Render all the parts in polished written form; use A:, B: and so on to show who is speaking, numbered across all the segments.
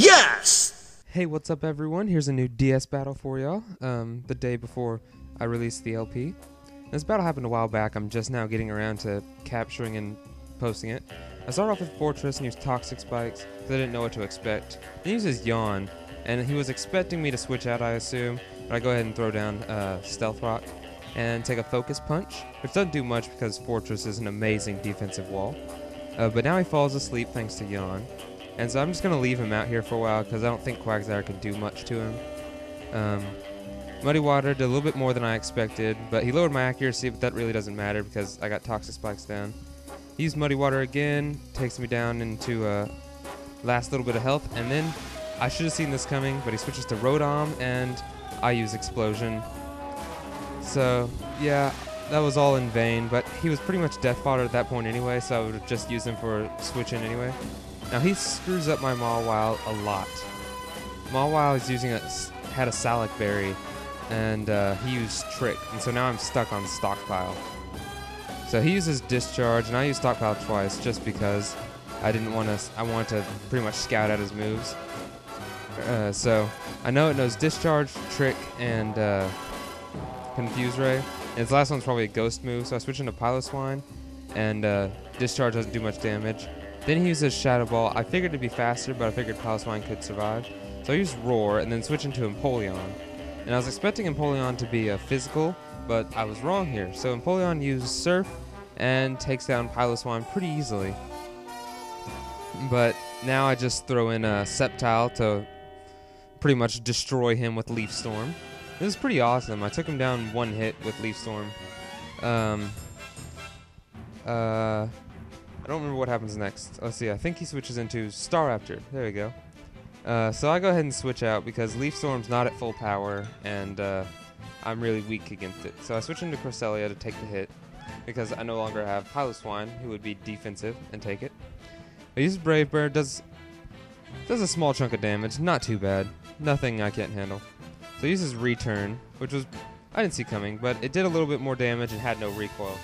A: Yes!
B: Hey, what's up everyone? Here's a new DS battle for y'all, the day before I released the LP. This battle happened a while back. I'm just now getting around to capturing and posting it. I started off with Fortress and used Toxic Spikes because I didn't know what to expect. He uses Yawn, and he was expecting me to switch out, I assume, but I go ahead and throw down Stealth Rock and take a Focus Punch, which doesn't do much because Fortress is an amazing defensive wall. But now he falls asleep thanks to Yawn. And so I'm just going to leave him out here for a while because I don't think Quagsire could do much to him. Muddy Water did a little bit more than I expected, but he lowered my accuracy, but that really doesn't matter because I got Toxic Spikes down. He used Muddy Water again, takes me down into last little bit of health, and then I should have seen this coming, but he switches to Rotom, and I use Explosion. So, yeah, that was all in vain, but he was pretty much death fodder at that point anyway, so I would have just used him for switch-in anyway. Now he screws up my Mawile a lot. Mawile is had a Salac Berry, and he used Trick, and so now I'm stuck on Stockpile. So he uses Discharge, and I use Stockpile twice just because I wanted to pretty much scout out his moves. So I know it knows Discharge, Trick, and Confuse Ray. And his last one's probably a Ghost move, so I switch into Piloswine, and Discharge doesn't do much damage. Then he uses Shadow Ball. I figured it'd be faster, but I figured Piloswine could survive. So I used Roar, and then switch into Empoleon. And I was expecting Empoleon to be a physical, but I was wrong here. So Empoleon used Surf, and takes down Piloswine pretty easily. But now I just throw in a Sceptile to pretty much destroy him with Leaf Storm. This is pretty awesome. I took him down one hit with Leaf Storm. I don't remember what happens next. Let's see, I think he switches into Staraptor. There we go. So I go ahead and switch out because Leaf Storm's not at full power, and I'm really weak against it. So I switch into Cresselia to take the hit because I no longer have Piloswine, who would be defensive, and take it. I use Brave Bird, does a small chunk of damage, not too bad. Nothing I can't handle. So he uses Return, which was I didn't see coming, but it did a little bit more damage and had no recoil.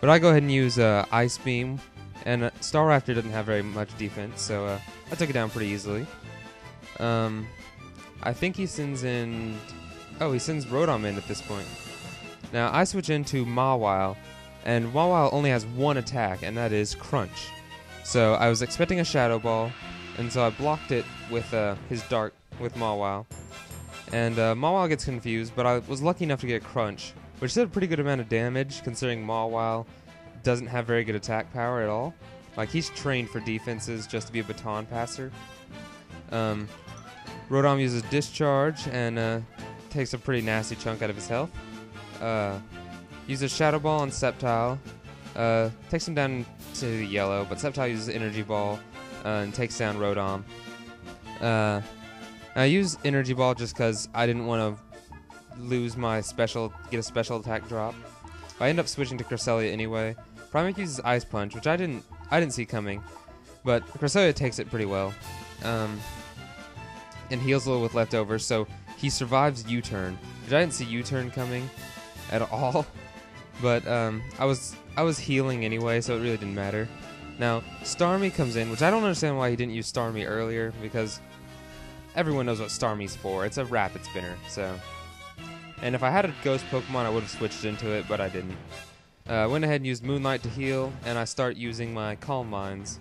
B: But I go ahead and use Ice Beam. And Staraptor didn't have very much defense, so I took it down pretty easily. I think he sends in... Oh, he sends Rotom in at this point. Now, I switch into Mawile, and Mawile only has one attack, and that is Crunch. So I was expecting a Shadow Ball, and so I blocked it with his Dark with Mawile. And Mawile gets confused, but I was lucky enough to get Crunch, which did a pretty good amount of damage, considering Mawile doesn't have very good attack power at all. Like, he's trained for defenses just to be a baton passer. Rotom uses Discharge and takes a pretty nasty chunk out of his health. Uses Shadow Ball on Sceptile. Takes him down to the yellow, but Sceptile uses Energy Ball and takes down Rotom. I use Energy Ball just because I didn't want to lose my get a special attack drop. I end up switching to Cresselia anyway. Primeape uses Ice Punch, which I didn't see coming, but Cresselia takes it pretty well, and heals a little with leftovers, so he survives U-turn, which I didn't see U-turn coming at all. But I was healing anyway, so it really didn't matter. Now Starmie comes in, which I don't understand why he didn't use Starmie earlier, because everyone knows what Starmie's for. It's a rapid spinner, so. And if I had a ghost Pokemon, I would have switched into it, but I didn't. Went ahead and used Moonlight to heal, and I start using my Calm Minds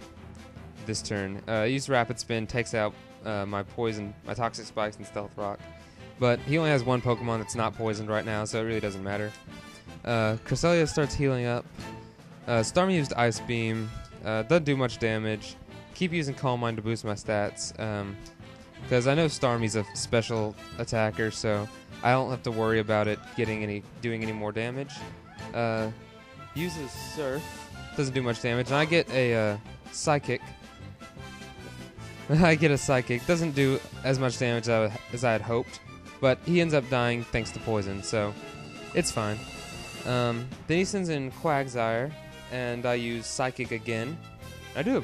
B: this turn. I used Rapid Spin, takes out my Poison, my Toxic Spikes, and Stealth Rock. But he only has one Pokemon that's not poisoned right now, so it really doesn't matter. Cresselia starts healing up. Starmie used Ice Beam. Doesn't do much damage. Keep using Calm Mind to boost my stats, because I know Starmie's a special attacker, so I don't have to worry about it doing any more damage. Uses Surf, doesn't do much damage, and I get a Psychic. I get a Psychic, doesn't do as much damage as I had hoped, but he ends up dying thanks to poison, so it's fine. Then he sends in Quagsire, and I use Psychic again. I do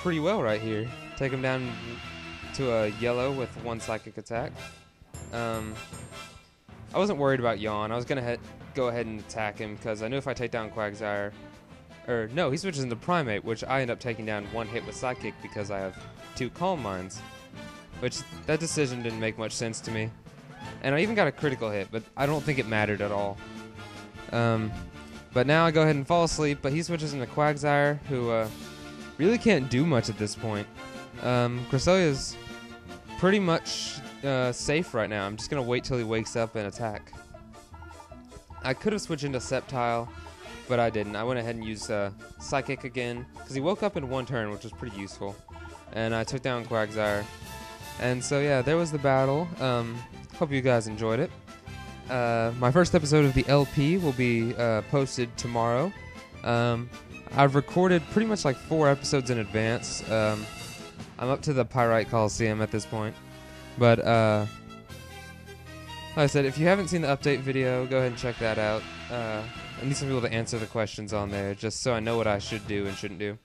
B: pretty well right here. Take him down to a yellow with one Psychic attack. I wasn't worried about Yawn. I was gonna go ahead and attack him because I knew if I take down Quagsire, Or no, he switches into Primate, which I end up taking down one hit with Psychic because I have 2 Calm Minds. Which, that decision didn't make much sense to me. And I even got a critical hit, but I don't think it mattered at all. But now I go ahead and fall asleep, but he switches into Quagsire, who really can't do much at this point. Cresselia's pretty much safe right now. I'm just going to wait till he wakes up and attack. I could have switched into Sceptile, but I didn't. I went ahead and used Psychic again, because he woke up in 1 turn, which was pretty useful. And I took down Quagsire. And so yeah, there was the battle. Hope you guys enjoyed it. My first episode of the LP will be posted tomorrow. I've recorded pretty much like 4 episodes in advance. I'm up to the Pyrite Coliseum at this point. But like I said, if you haven't seen the update video, go ahead and check that out. I need some people to answer the questions on there, just so I know what I should do and shouldn't do.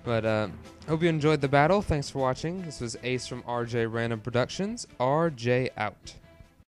B: But hope you enjoyed the battle. Thanks for watching. This was Ace from RJ Random Productions. RJ out.